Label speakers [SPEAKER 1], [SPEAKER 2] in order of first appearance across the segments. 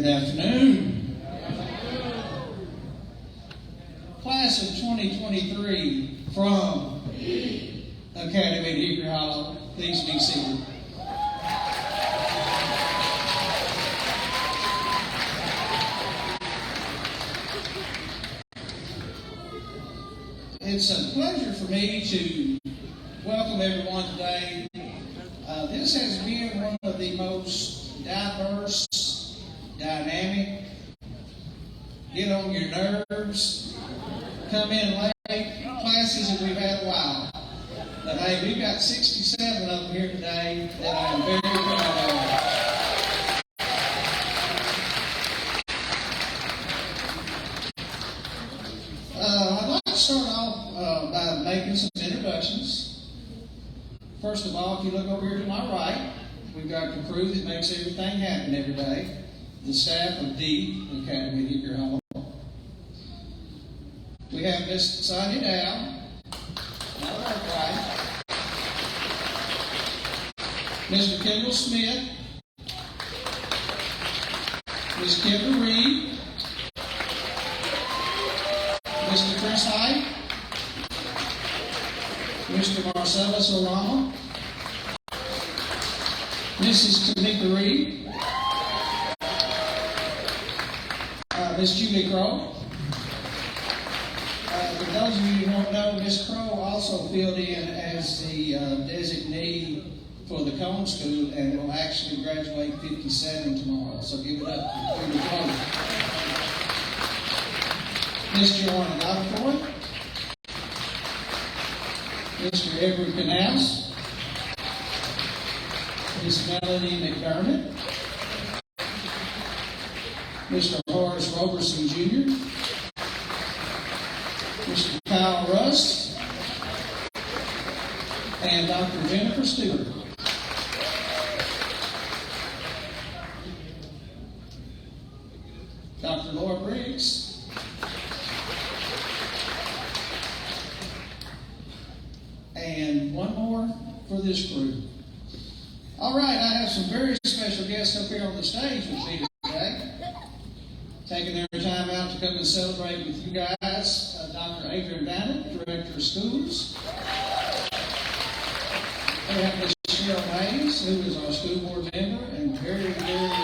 [SPEAKER 1] Good afternoon. Class of 2023 from Academy at Hickory Hollow, please be seated. It's a pleasure for me to welcome everyone today. This has been one of the most diverse, dynamic, get on your nerves, come in late classes that we've had a while. But hey, we've got 67 of them here today that I'm very proud of. I'd like to start off by making some introductions. First of all, if you look over here to my right, we've got the crew that makes everything happen every day. The staff of the Academy at Hickory Hollow. We have Miss Sonia Dow, not right. Mr. Kendall Smith, Miss Kimber Reed, Mr. Chris Hyde, Mr. Marcellus Olama, Mrs. Tamika Reed, Miss Julie Crow. For those of you who don't know, Miss Crow also filled in as the designee for the Cone School and will actually graduate 57 tomorrow. So give it up for Julie Crow. Miss Joanna Godefroy, Mr. Edward Canals, Miss Melanie McDermott, Mr. Horace Roberson Jr., Mr. Kyle Russ, and Dr. Jennifer Stewart. Dr. Laura Briggs, and one more for this group. All right, I have some very special guests up here on the stage with me today, taking their time out to come and celebrate with you guys. Dr. Adrian Bannon, Director of Schools. We have Ms. Cheryl Hayes, who is our school board member and very academy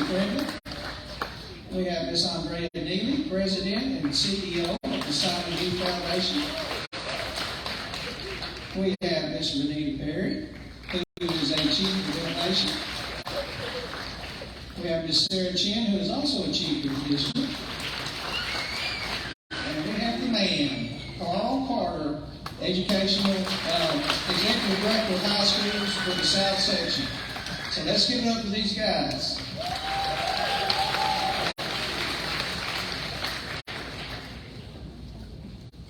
[SPEAKER 1] friendly. We have Ms. Andrea Neely, President and CEO of the Simon Youth Foundation. We have Ms. Renita Perry, who is a Chief of Innovation. We have Ms. Sarah Chin, who is also a Chief of the District. And we have the man, Carl Carter, Educational Executive Director of High Schools for the South Section. So let's give it up to these guys.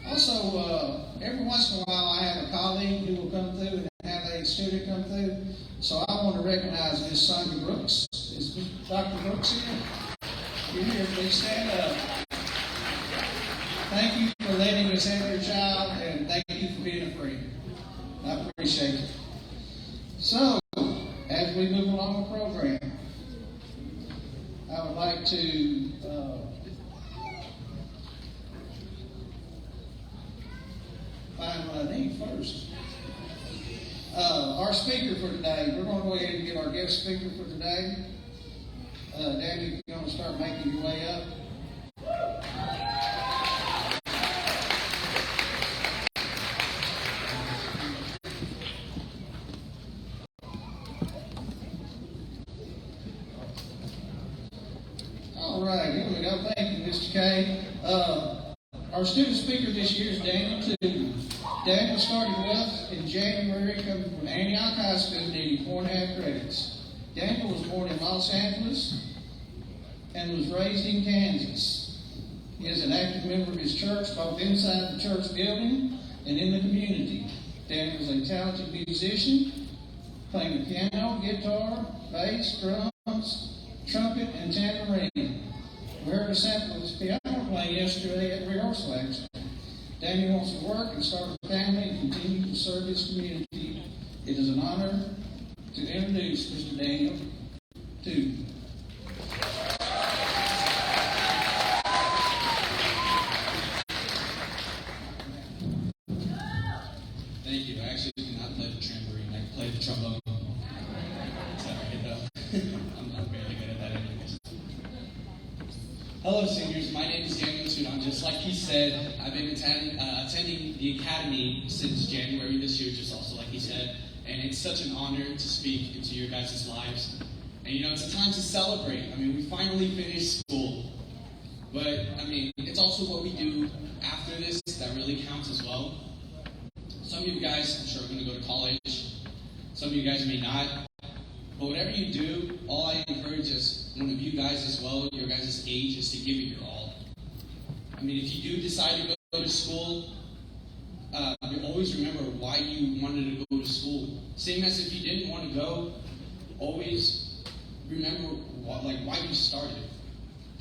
[SPEAKER 1] Also, every once in a while I have a colleague who will come through and have a student come through. So I want to recognize Miss Sonia Brooks. Is Dr. Brooks here? You're here, please stand up. Thank you for letting us have your child, and thank you for being a friend. I appreciate it. So, as we move along the program, I would like to find what I need first. Our speaker for today, we're going to go ahead and get our guest speaker for today. Danny, if you're going to start making your way up. All right, here we go. Thank you, Mr. K. Our student speaker this year is Daniel Tudor. Daniel started with us in January, coming from Antioch High School, needing 4.5 credits. Daniel was born in Los Angeles and was raised in Kansas. He is an active member of his church, both inside the church building and in the community. Daniel is a talented musician, playing the piano, guitar, bass, drums, trumpet, and tambourine. We heard a sample of his piano playing yesterday at rehearsal, actually. Daniel wants to work and start a family and continue to serve his community. It is an honor to introduce Mr. Daniel Tudor.
[SPEAKER 2] Hello, seniors. My name is Daniel Tune. Just like he said, I've been attending the academy since January this year, just also like he said. And it's such an honor to speak into your guys' lives. And it's a time to celebrate. We finally finished school. But, it's also what we do after this that really counts as well. Some of you guys, I'm sure, are going to go to college. Some of you guys may not. But whatever you do, all I encourage is one of you guys as well, your guys' age, is to give it your all. If you do decide to go to school, you always remember why you wanted to go to school. Same as if you didn't want to go, always remember why you started.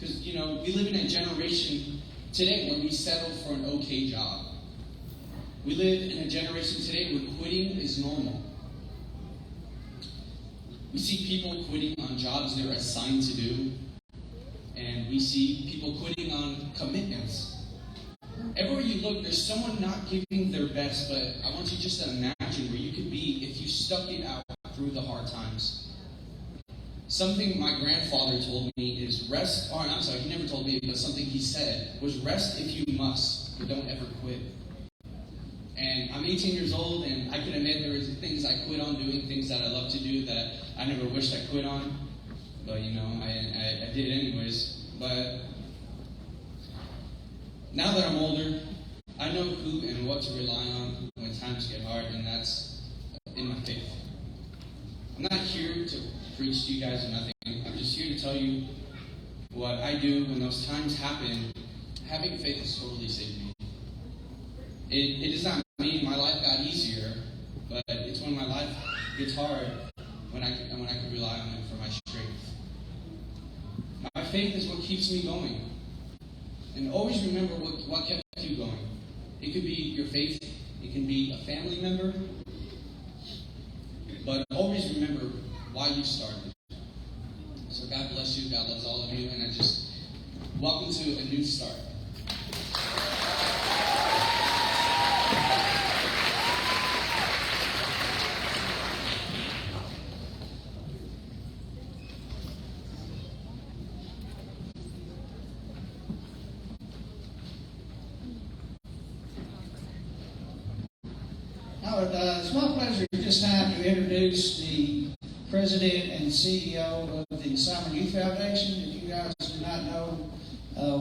[SPEAKER 2] Because, we live in a generation today where we settle for an okay job. We live in a generation today where quitting is normal. We see people quitting on jobs they're assigned to do, and we see people quitting on commitments. Everywhere you look, there's someone not giving their best, but I want you just to imagine where you could be if you stuck it out through the hard times. Something my grandfather told me is rest, or I'm sorry, he never told me, but something he said was rest if you must, but don't ever quit. And I'm 18 years old, and I can admit there was things I quit on doing, things that I love to do that I never wished I quit on. But, I did anyways. But now that I'm older, I know who and what to rely on when times get hard, and that's in my faith. I'm not here to preach to you guys or nothing. I'm just here to tell you what I do when those times happen. Having faith has totally saved me. It does not mean my life got easier, but it's when my life gets hard when I can rely on it for my strength. My faith is what keeps me going. And always remember what kept you going. It could be your faith, it can be a family member, but always remember why you started. So God bless you, God loves all of you, and I just welcome to a new start.
[SPEAKER 1] It's my pleasure at this time to introduce the President and CEO of the Simon Youth Foundation. If you guys do not know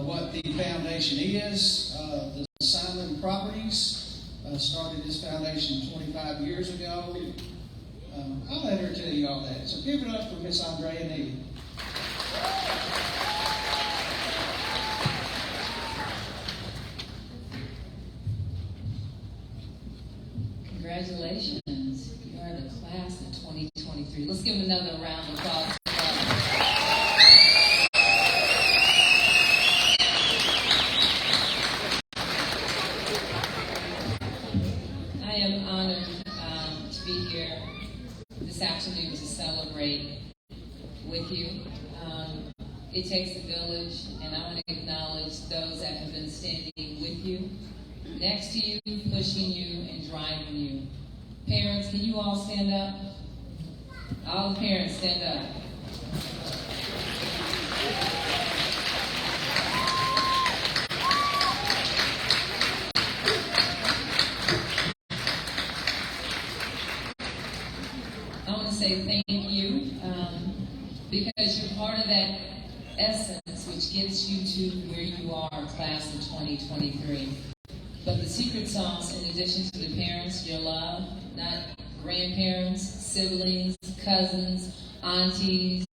[SPEAKER 1] what the foundation is, the Simon Properties started this foundation 25 years ago. I'll let her tell you all that. So give it up for Miss Andrea Neely.
[SPEAKER 3] Congratulations. You are the class of 2023. Let's give them another round of applause. I am honored to be here this afternoon to celebrate with you. It takes a village, and I want to acknowledge those that have been standing with you, next to you, pushing you, and driving you. Parents, can you all stand up? All the parents, stand up. I want to say thank you because you're part of that essence which gets you to where you are, class of 2023. But the secret sauce, in addition to the parents, your love, not grandparents, siblings, cousins, aunties,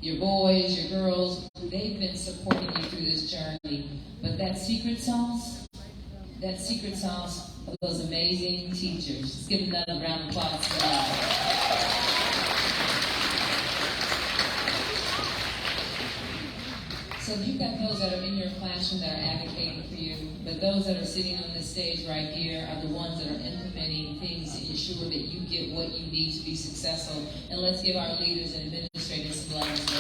[SPEAKER 3] your boys, your girls, they've been supporting you through this journey. But that secret sauce are those amazing teachers. Let's give them another round of applause for that. So you've got those that are in your classroom that are advocating for you, but those that are sitting on this stage right here are the ones that are implementing things to ensure that you get what you need to be successful. And let's give our leaders and administrators some love as well.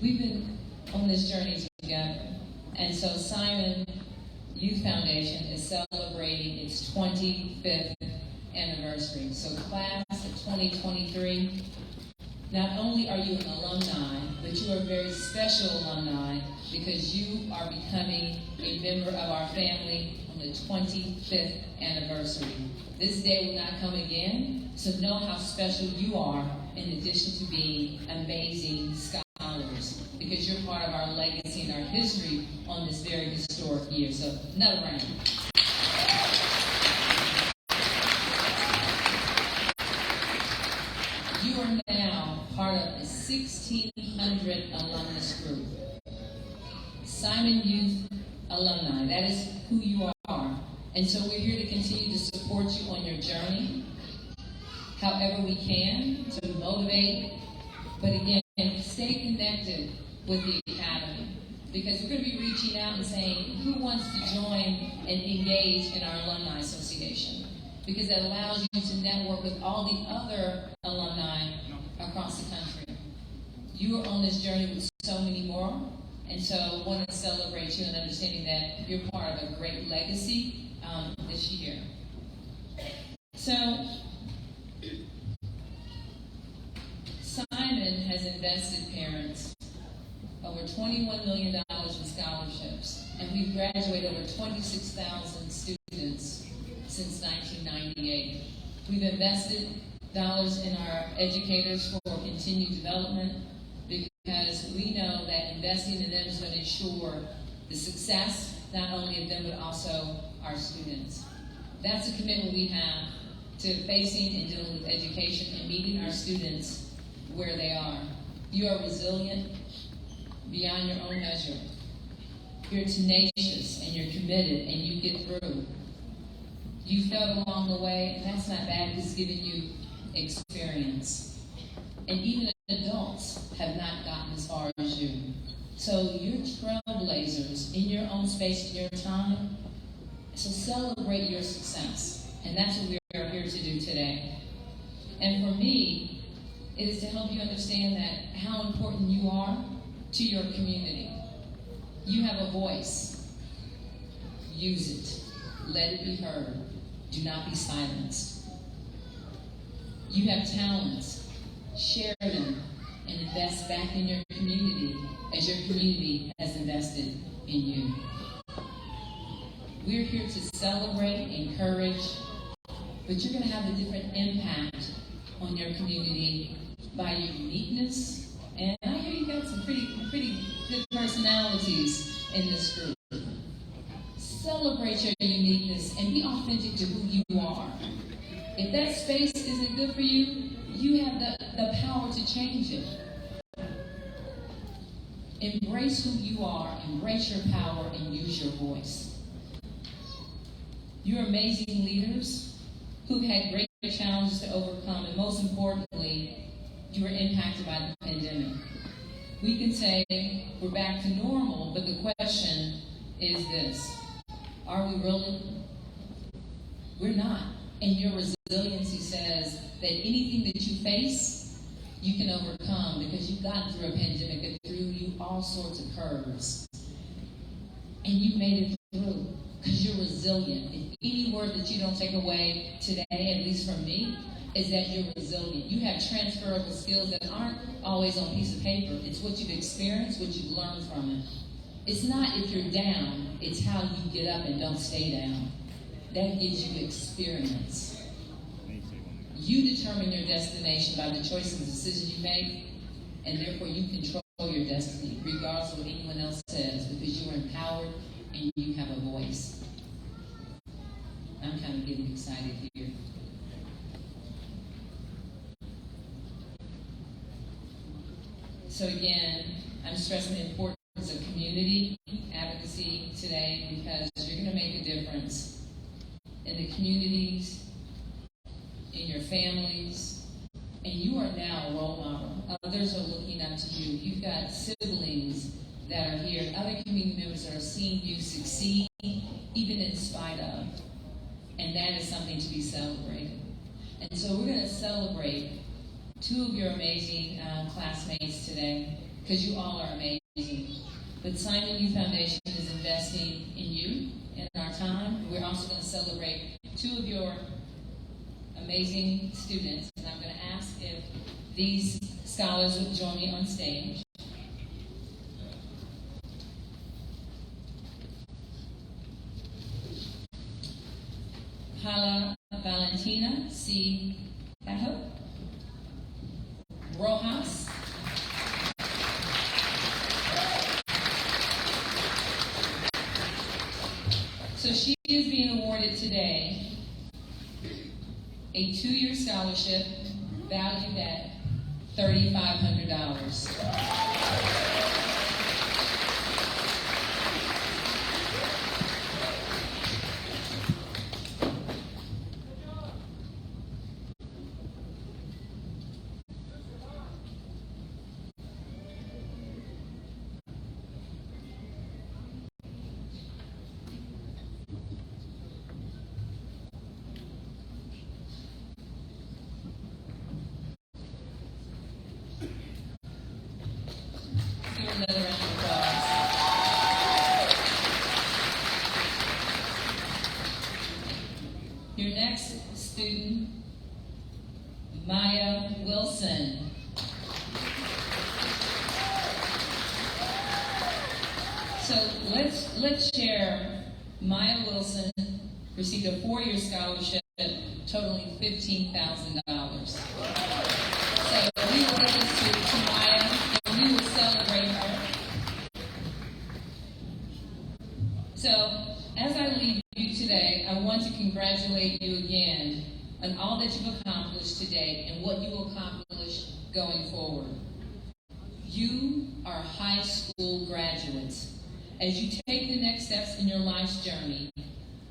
[SPEAKER 3] We've been on this journey together, and so Simon Youth Foundation is celebrating its 25th anniversary. So class of 2023, not only are you an alumni, but you are a very special alumni because you are becoming a member of our family on the 25th anniversary. This day will not come again, so know how special you are in addition to being amazing scholars, because you're part of our legacy and our history on this very historic year. So, another round. You are now part of a 1,600 alumnus group. Simon Youth Alumni, that is who you are. And so we're here to continue to support you on your journey, however we can, to motivate. But again, stay connected with the Academy, because we're going to be reaching out and saying, who wants to join and engage in our Alumni Association? Because that allows you to network with all the other alumni across the country. You are on this journey with so many more, and so I want to celebrate you and understanding that you're part of a great legacy this year. So, Simon has invested parents over $21 million in scholarships, and we've graduated over 26,000 students since 1998. We've invested dollars in our educators for continued development because we know that investing in them is going to ensure the success not only of them but also our students. That's a commitment we have to facing and dealing with education and meeting our students where they are. You are resilient beyond your own measure. You're tenacious and you're committed and you get through. You fell along the way, and that's not bad because it's giving you experience. And even adults have not gotten as far as you. So you're trailblazers in your own space, in your time. So celebrate your success. And that's what we are here to do today. And for me, it is to help you understand that how important you are to your community. You have a voice. Use it. Let it be heard. Do not be silenced. You have talents. Share them and invest back in your community as your community has invested in you. We're here to celebrate, encourage, but you're going to have a different impact on your community by your uniqueness. And I hear you got some pretty good personalities in this group. Celebrate your uniqueness and be authentic to who you are. If that space isn't good for you, you have the power to change it. Embrace who you are, embrace your power, and use your voice. You're amazing leaders who've had great challenges to overcome, and most importantly, you were impacted by the pandemic. We can say we're back to normal, but the question is this: are we really? We're not. And your resiliency says that anything that you face, you can overcome because you've gotten through a pandemic that threw you all sorts of curves. And you made it through because you're resilient. If any word that you don't take away today, at least from me, is that you're resilient. You have transferable skills that aren't always on a piece of paper. It's what you've experienced, what you've learned from it. It's not if you're down, it's how you get up and don't stay down. That gives you experience. You determine your destination by the choices and decisions you make, and therefore you control your destiny, regardless of what anyone else says, because you are empowered and you have a voice. I'm kind of getting excited here. So again, I'm stressing the importance of community advocacy today because you're going to make a difference in the communities, in your families, and you are now a role model. Others are looking up to you. You've got siblings that are here, other community members that are seeing you succeed, even in spite of. And that is something to be celebrated. And so we're going to celebrate two of your amazing classmates today, because you all are amazing. But Simon Youth Foundation is investing in you, in our time. We're also going to celebrate two of your amazing students, and I'm going to These scholars will join me on stage. Hala Valentina C. Cajo. Rojas. So she is being awarded today a 2-year scholarship valued at $3,500. Another round of applause. Your next student, Maya Wilson. So let's share. Maya Wilson received a 4-year scholarship totaling $15,000. So we will give this to Maya, and we will celebrate her. So as I leave you today, I want to congratulate you again on all that you've accomplished today and what you will accomplish going forward. You are high school graduates. As you take the next steps in your life's journey,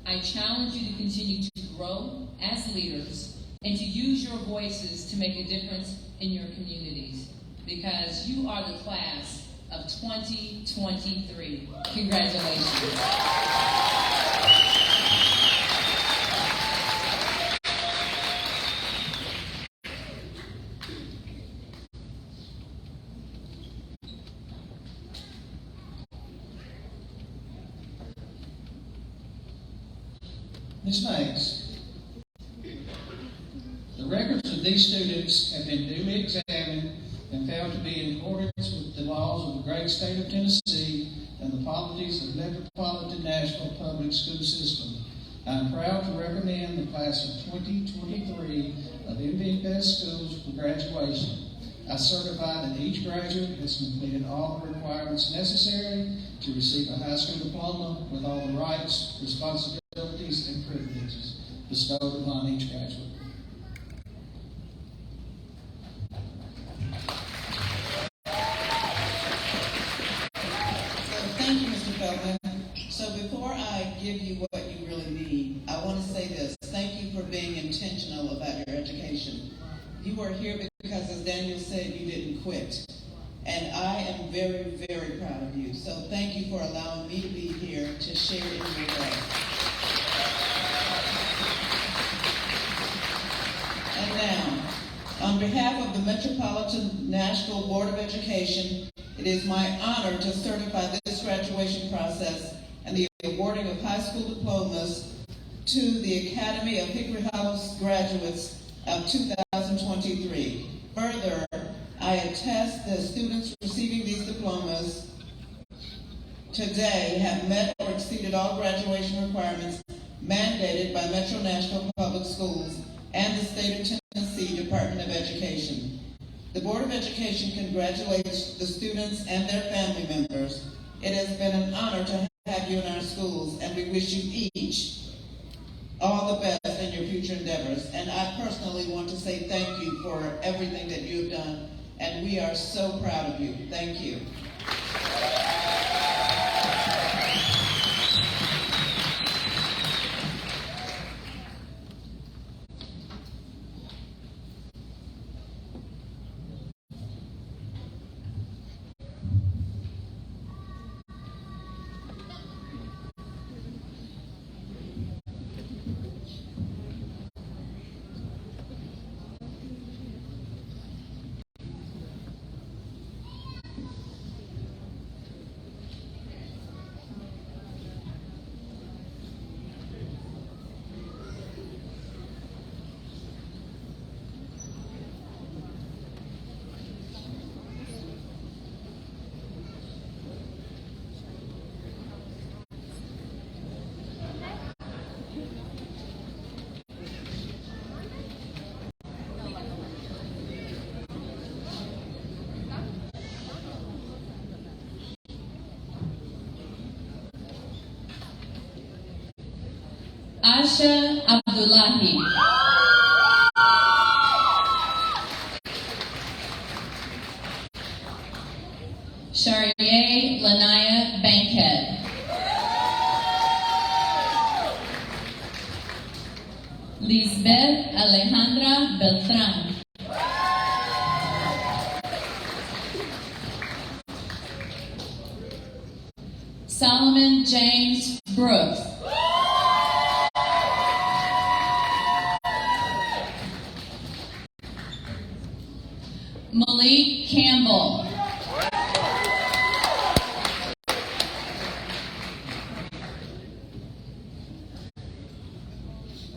[SPEAKER 3] I challenge you to continue to grow as leaders and to use your voices to make a difference in your communities, because you are the class of 2023. Congratulations.
[SPEAKER 1] Ms. Banks, the records of these students have been duly examined and found to be in accordance with the laws of the great state of Tennessee and the policies of the Metropolitan National Public School System. I am proud to recommend the class of 2023 of MVPS schools for graduation. I certify that each graduate has completed all the requirements necessary to receive a high school diploma with all the rights, responsibilities, and privileges bestowed upon each graduate.
[SPEAKER 4] Thank you, Mr. Feldman. So before I give you what you really need, I want to say this. Thank you for being intentional about your education. You are here because, as Daniel said, you didn't quit. And I am very, very proud of you. So thank you for allowing me to be here to share in your day. And now, on behalf of the Metropolitan National Board of Education, it is my honor to certify this graduation process and the awarding of high school diplomas to the Academy of Hickory House graduates of 2023. Further, I attest that students receiving these diplomas today have met or exceeded all graduation requirements mandated by Metro National Public Schools and the State of Tennessee Department of Education. The Board of Education congratulates the students and their family members. It has been an honor to have you in our schools, and we wish you each all the best in your future endeavors. And I personally want to say thank you for everything that you have done, and we are so proud of you. Thank you.
[SPEAKER 3] Asha Abdullahi. Shariah Lanaya Bankhead. Lisbeth Alejandra Beltran. Solomon James Brooks. Malik Campbell.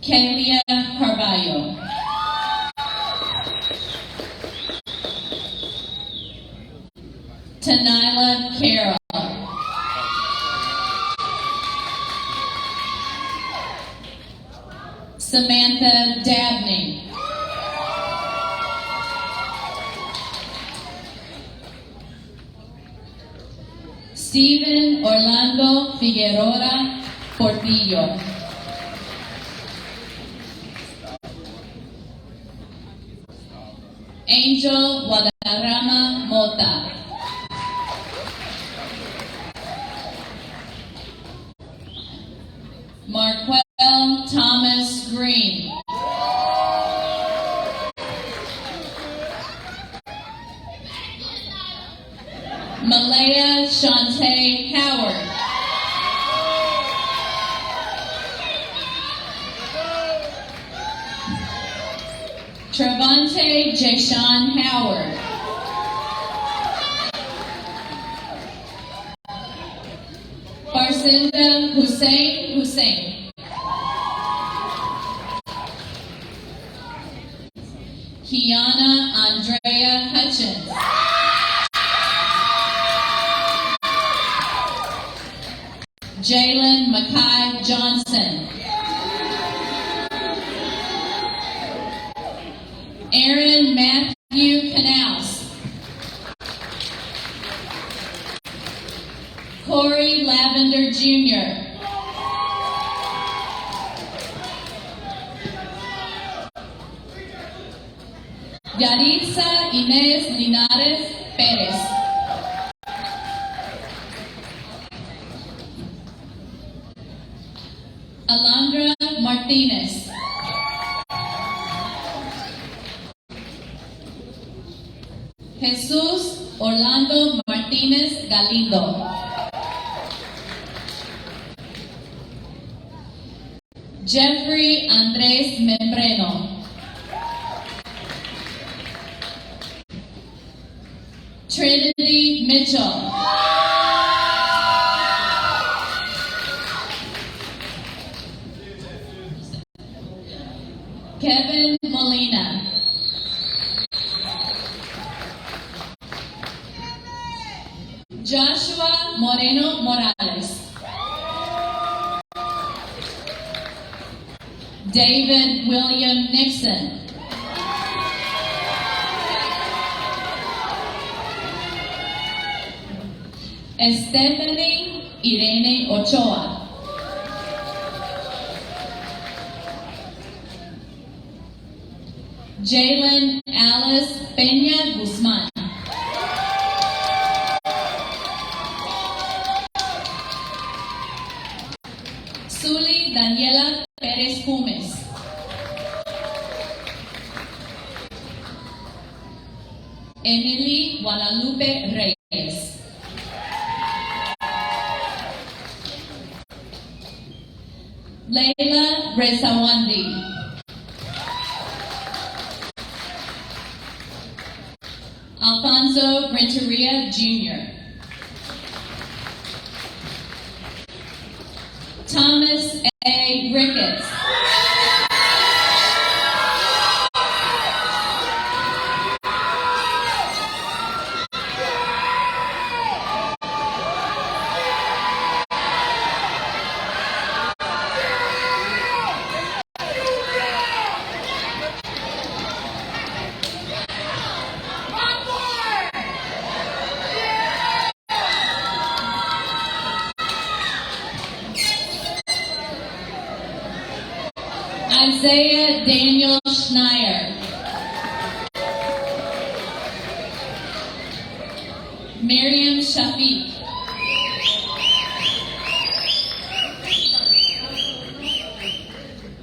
[SPEAKER 3] Kalia Carballo. Tanila Carroll. Samantha Dabney. Stephen Orlando Figueroa Portillo. Angel Guadarrama Mota. Marquel Thomas Green. Malaya Shantae Howard. Trevante Jashawn Howard. Farsinda Hussein. Kiana Andrea Hutchins. Jalen Mackay Johnson. Aaron Matthew Canals. Corey Lavender Jr. Yaritza Inez Linares Perez. Alondra Martinez. Jesus Orlando Martinez Galindo. Jeffrey Andres Membreno. Trinity Mitchell. Kevin Molina. Joshua Moreno Morales. David William Nixon. Stephanie Irene Ochoa. Jalen Alice Peña Guzman. Suli Daniela Pérez Gómez. Emily Guadalupe Reyes. Leila Rezawandi. Alfonso Renteria Jr. Thomas A. Ricketts. Isaiah Daniel Schneier. Miriam Shafiq.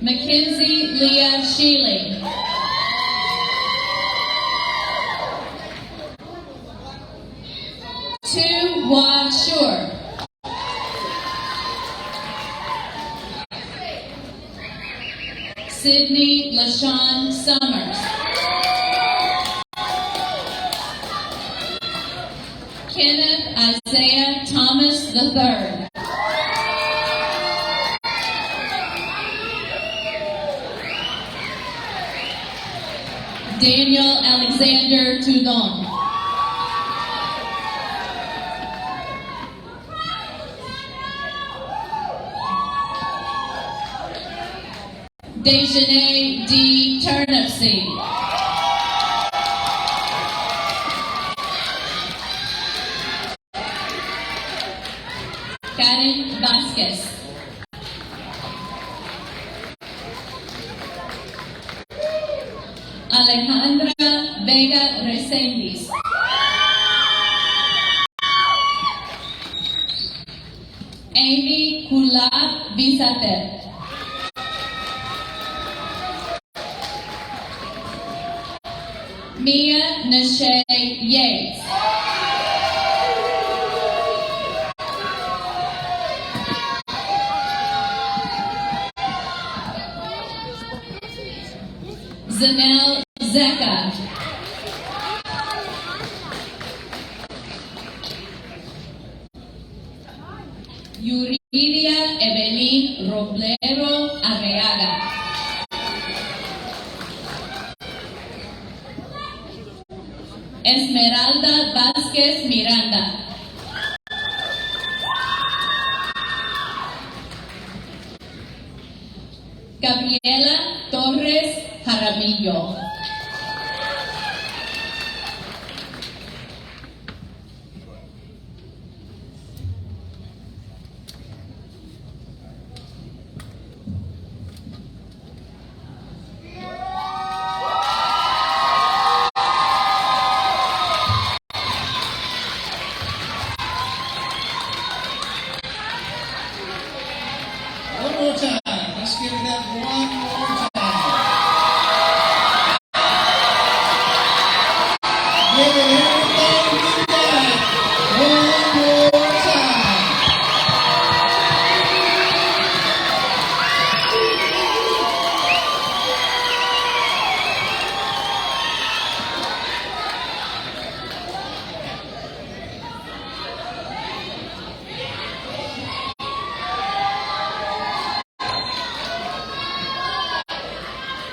[SPEAKER 3] Mackenzie Leah Shealy. Tu Hua Shur. Sydney LaShawn Summers. Kenneth Isaiah Thomas III. Daniel Alexander Tudon. Dejanay D. Turnipseed. Karen Vasquez. Alejandra Vega Resendiz. Amy Kula Bisater. Mia Nashay Yates. Zanel Zeka. Yuridia Evelyn Roblero Arreaga. Esmeralda Vázquez Miranda. Gabriela Torres Jaramillo.
[SPEAKER 1] One more time. Let's give it up one more time. Give it everything you got. One more time.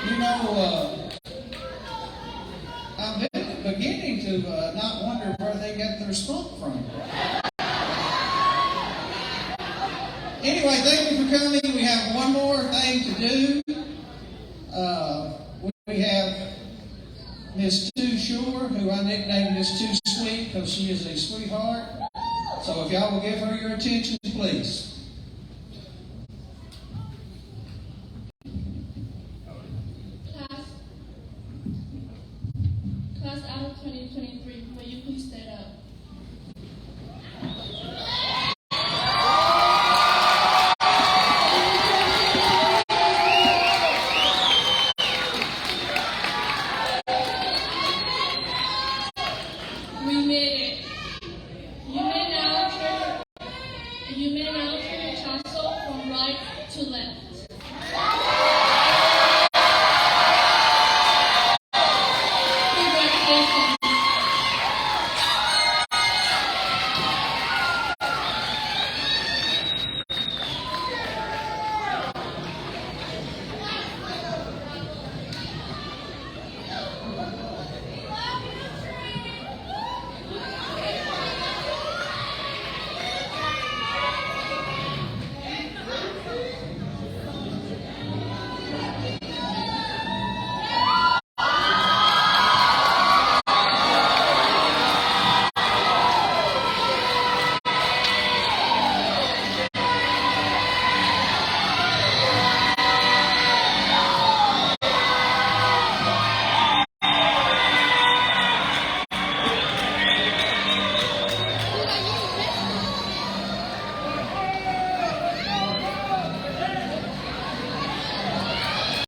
[SPEAKER 1] You know, I'm beginning to not wonder where they get their spunk from. Anyway, thank you for coming. We have one more thing to do. We have Miss Too Shore, who I nicknamed Miss Too Sweet because she is a sweetheart. So if y'all will give her your attention, please.
[SPEAKER 5] Class out of 2023, will you please stand up? We made it. You may now turn your torso from right to left. Congratulations.